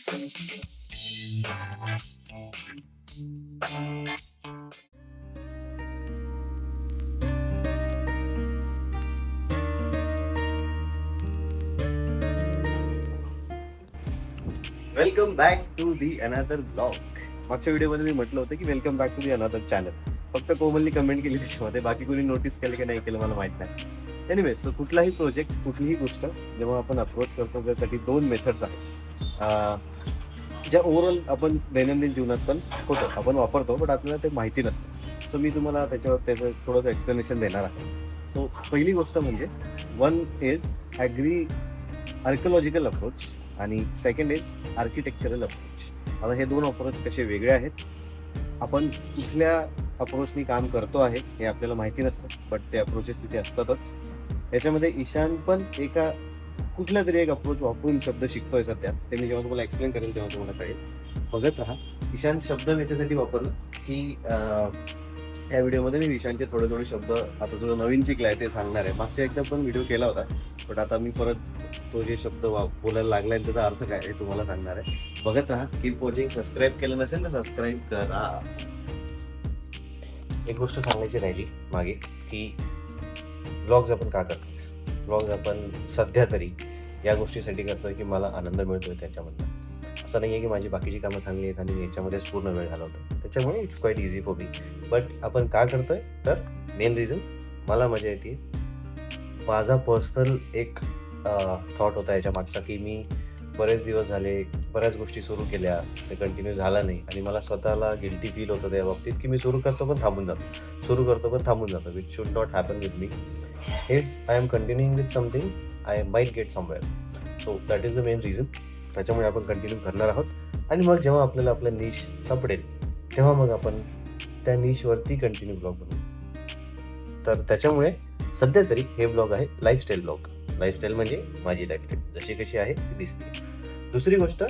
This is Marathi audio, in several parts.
Welcome back to the another blog. मागच्या व्हिडिओमध्ये मी म्हटलं होतं की welcome back to the another channel. फक्त कोमलनी कमेंट केली त्याच्यामध्ये, बाकी कोणी नोटीस केलं की नाही केलं मला माहित नाही. एनिवे, सो कुठलाही प्रोजेक्ट, कुठलीही गोष्ट जेव्हा आपण अप्रोच करतो त्यासाठी 2 मेथड्स आहेत ज्या ओव्हरऑल आपण दैनंदिन जीवनात पण होतो, आपण वापरतो, बट आपल्याला ते माहिती नसतं. सो मी तुम्हाला त्याचं थोडंसं एक्सप्लेनेशन देणार आहे. सो पहिली गोष्ट म्हणजे वन इज आर्किओलॉजिकल अप्रोच आणि सेकंड इज आर्किटेक्चरल अप्रोच. आता हे 2 अप्रोच कसे वेगळे आहेत, आपण कुठल्या अप्रोचनी काम करतो आहे हे आपल्याला माहिती नसतं, बट ते अप्रोचेस तिथे असतातच. याच्यामध्ये ईशान पण एका कुठल्या तरी एक अप्रोच वापरून शब्द शिकतोय सध्या. ते मी जेव्हा तुम्हाला एक्सप्लेन करेल तेव्हा तुम्हाला कळेल. बघत राहा. ईशान शब्द याच्यासाठी वापरलं की या व्हिडिओमध्ये मी ईशानचे थोडे शब्द आता जो नवीन शिकलाय ते सांगणार आहे. मागच्या एकदा पण व्हिडिओ केला होता, बट आता मी परत तो जे शब्द बोलायला लागलाय त्याचा अर्थ काय हे तुम्हाला सांगणार आहे. बघत राहा. Keep watching. सबस्क्राईब केलं नसेल तर सबस्क्राईब करा. एक गोष्ट सांगायची राहिली मागे की व्लॉग्स आपण का करतो. व्लॉग्स आपण सध्या तरी या गोष्टीसाठी करतोय की मला आनंद मिळतोय त्याच्यामधनं. असं नाही आहे की माझी बाकीची कामं चांगली आहेत आणि मी याच्यामध्येच पूर्ण वेळ घालवतो. त्याच्यामुळे it's quite easy for me. But आपण का करतोय तर मेन रिझन मला मजा येते. माझा पर्सनल एक थॉट होता याच्या मागचा की मी बरेच दिवस झाले बऱ्याच गोष्टी सुरू केल्या, ते कंटिन्यू झाला नाही आणि मला स्वतःला गिल्टी फील होतं त्या बाबतीत की मी सुरू करतो पण थांबून जातो, which should not happen with me. If I am continuing with something I might get somewhere. So that is the main reason. त्याच्यामुळे आपण कंटिन्यू करणार आहोत आणि मग जेव्हा आपल्याला आपलं निश सापडेल तेव्हा मग आपण त्या निशवरती कंटिन्यू ब्लॉग बनवू. तर त्याच्यामुळे सध्या तरी हे ब्लॉग आहे लाईफस्टाईल ब्लॉग. लाईफस्टाईल म्हणजे माझी लाईफस्टाईल जशी कशी आहे ती दिसते. दुसरी गोष्ट,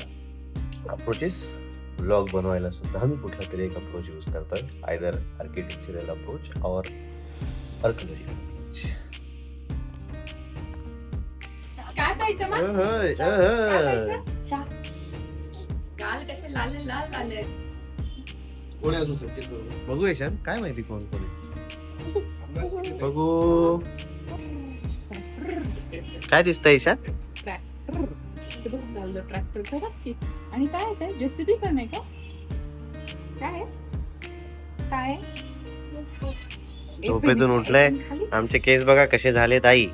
अप्रोचेस. ब्लॉग बनवायला सुद्धा मी कुठला तरी एक अप्रोच यूज करतोय, आयदर आर्किटेक्चरल अप्रोच और आर्किओलॉजिकल अप्रोच. काय पाहिजे मग? गाल कसे लाल लाल झाले. कोणी अजून सक्सेस बघू ईशान, काय माहिती कोण बघू. काय दिसतंय ईशान? ट्रॅक्टर ट्रॅक्टर खरंच की. आणि काय आहे ते जेसीबी पण आहे का? काय काय झोपेतून उठलंय. आमचे केस बघा कसे झाले ताई.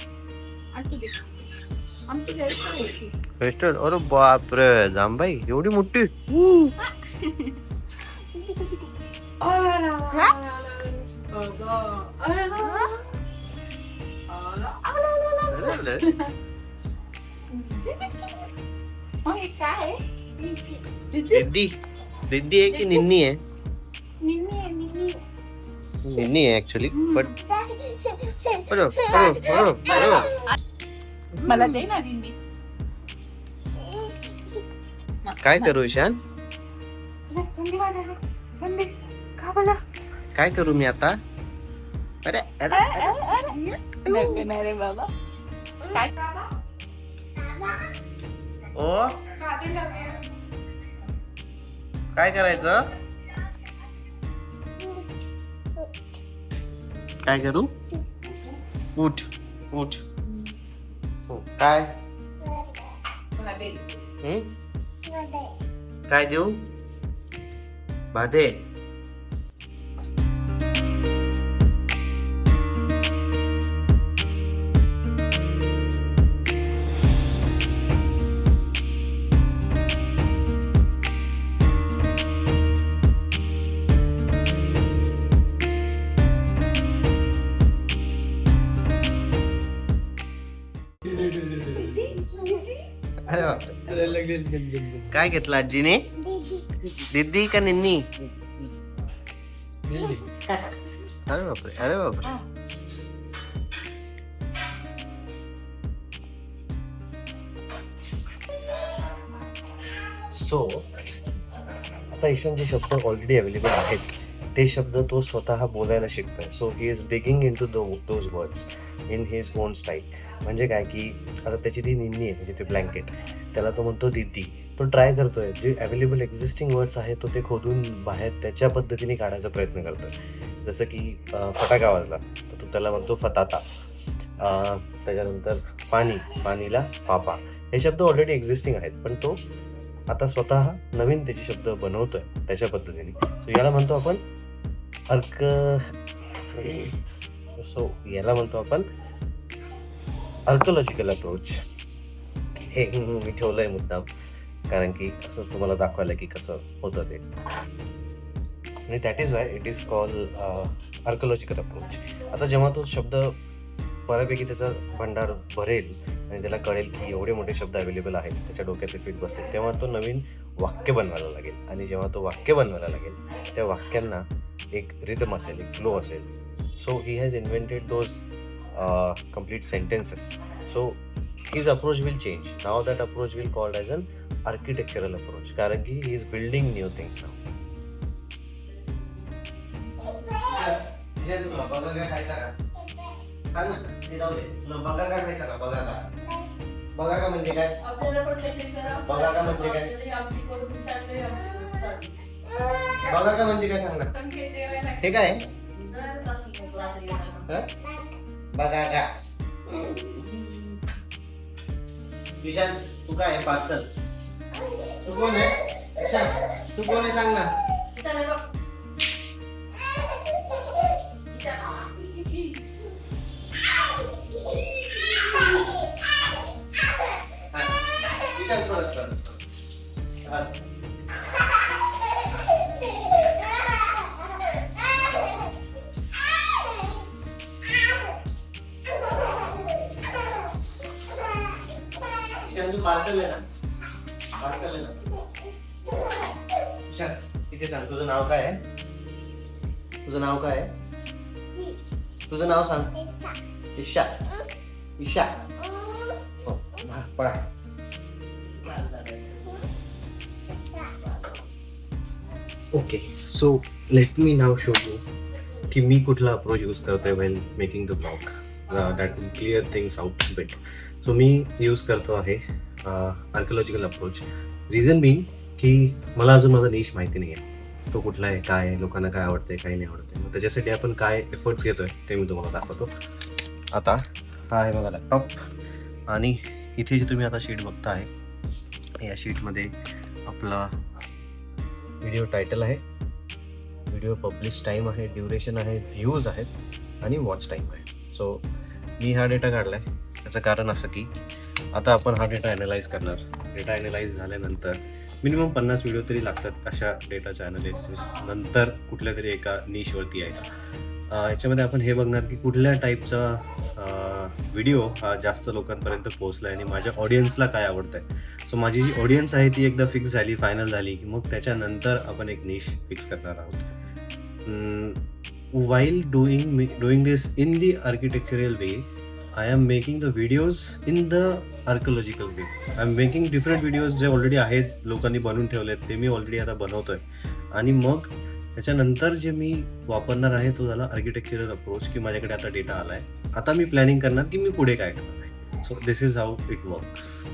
क्रिस्टल, अरे बापरे जांबाई एवढी मोठी. काय दिद्दी दिद्दी आहे की निन्नी आहे? निन्नी आहे ऍक्च्युली, बट मला दे ना दिंडी. काय करू ईशान? थंडी वाजायला. थंडी का बोला? काय करू मी आता? अरे नाही रे बाबा. काय बाबा? ओ काय करायचं? काय करू? उठ उठ. काय काय देऊ? भादे. काय घेतलं आजीने? दिद्दी का निन्नी? अरे बापरे, अरे बापरे. सो आता ईशानचे शब्द ऑलरेडी अवेलेबल आहेत. ते शब्द तो स्वतः बोलायला शिकतोय. So he is digging into those words in his own style. म्हणजे काय की आता त्याची ती निन्नी आहे म्हणजे ते ब्लँकेट, त्याला तो म्हणतो दिदी. तो ट्राय करतोय, जे अवेलेबल एक्झिस्टिंग वर्ड्स आहेत तो ते खोदून बाहेर त्याच्या पद्धतीने काढायचा प्रयत्न करतोय. जसं की फटाका वाजला तर तो त्याला म्हणतो फताता. त्याच्यानंतर पाणी, पाणीला पापा. हे शब्द ऑलरेडी एक्झिस्टिंग आहेत, पण तो आता स्वतः नवीन त्याचे शब्द बनवतोय त्याच्या पद्धतीने. सो याला म्हणतो आपण आर्किओलॉजिकल अप्रोच. हे मी ठेवलंय मुद्दाम, कारण की असं तुम्हाला दाखवायला की कसं होतं ते. आणि that is why it is called archaeological approach. आता जेव्हा तो शब्द बऱ्यापैकी त्याचा भंडार भरेल आणि त्याला कळेल की एवढे मोठे शब्द अवेलेबल आहेत, त्याच्या डोक्यात ते फिट बसतील, तेव्हा तो नवीन वाक्य बनवायला लागेल. आणि जेव्हा तो वाक्य बनवायला लागेल, त्या वाक्यांना एक रिदम असेल, एक फ्लो असेल. So he has invented those complete sentences. So his approach will change. Now that approach will called as an architectural approach, कारण की he is building new things now. तुला बगागा खायचा का? सांग ना, ते जाऊ दे. तुला बगागा खायचा का? बगागा. बगागा म्हणजे काय? बगागा म्हणजे काय? बगागा म्हणजे काय सांग ना? हे काय? बगागा. विशाल, तू काय आहे? पार्सल. तू कोण आहे? विशाल, तू कोण आहे सांग ना. विशाल परत कर. पार्सल आहे ना, पार्सल आहे ना. विशाल, तिथे सांग तुझं नाव काय आहे? तुझं नाव काय आहे? तुझं नाव सांग. ईशा. ईशा. हो, पळा. Okay, so let me now show you की मी कुठला अप्रोच यूज करतोय while making the blog. That will clear things out bit. So मी यूज करतो आहे आर्किओलॉजिकल अप्रोच. रिझन बीइंग की मला अजून माझा निश माहिती नाही आहे, तो कुठला आहे, काय आहे, लोकांना काय आवडतंय, काय नाही आवडतंय. मग त्याच्यासाठी आपण काय एफर्ट्स घेतोय ते मी तुम्हाला दाखवतो. आता हा आहे माझा लॅपटॉप, आणि इथे जे तुम्ही आता शीट बघता आहे, या शीटमध्ये आपला व्हिडिओ टायटल आहे, व्हिडिओ पब्लिश टाईम आहे, ड्युरेशन आहे, व्ह्यूज आहेत आणि वॉच टाईम आहे. सो मी हा डेटा काढला आहे. त्याचं कारण असं की आता आपण हा डेटा ॲनालाइज करणार. डेटा ॲनालाइज झाल्यानंतर मिनिमम 50 व्हिडिओ तरी लागतात अशा डेटाच्या ॲनालिसिस नंतर कुठल्या तरी एका निशवरती यायला. याच्यामध्ये आपण हे बघणार की कुठल्या टाईपचा व्हिडिओ हा जास्त लोकांपर्यंत पोहोचला आहे आणि माझ्या ऑडियन्सला काय आवडतं आहे. सो माझी जी ऑडियन्स आहे ती एकदा फिक्स झाली, फायनल झाली की मग त्याच्यानंतर आपण एक निश फिक्स करणार आहोत. while doing this in the architectural way, I am making the videos in the archaeological way. I am making different videos जे ऑलरेडी आहेत, लोकांनी बनवून ठेवलेत, ते मी ऑलरेडी आता बनवतोय. आणि मग त्याच्यानंतर जे मी वापरणार आहे तो झाला आर्किटेक्चरल अप्रोच, की माझ्याकडे आता डेटा आला आहे, आता मी प्लॅनिंग करणार की मी पुढे काय करणार आहे. So this is how it works.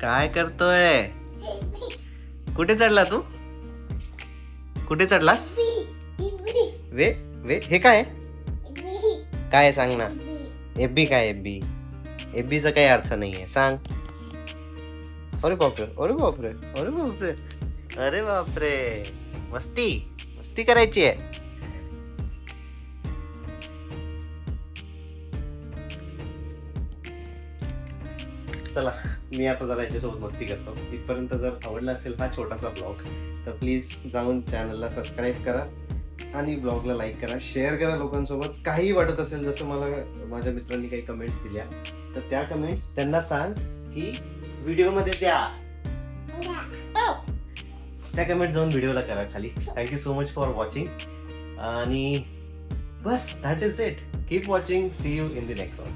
काय करतोय? कुठे चढला तू? कुठे चढलास? वे वे हे काय काय सांग ना. एफबी काय? एफबी एफबीचा काही अर्थ नाहीये, सांग. अरे बापरे, अरे बापरे, अरे बापरे, अरे बापरे. मस्ती मस्ती करायची आहे. चला, मी आता जरा याच्यासोबत मस्ती करतो. इथपर्यंत जर आवडला असेल हा छोटासा ब्लॉग तर प्लीज जाऊन चॅनलला सबस्क्राईब करा आणि ब्लॉगला लाईक करा, शेअर करा लोकांसोबत. काही वाटत असेल, जसं मला माझ्या मित्रांनी काही कमेंट्स दिल्या, तर त्या कमेंट्स त्यांना सांग की व्हिडिओमध्ये द्या. त्या कमेंट जाऊन व्हिडिओला करा खाली. Thank you so much for watching. आणि बस, that is it. Keep watching. See you in the next one.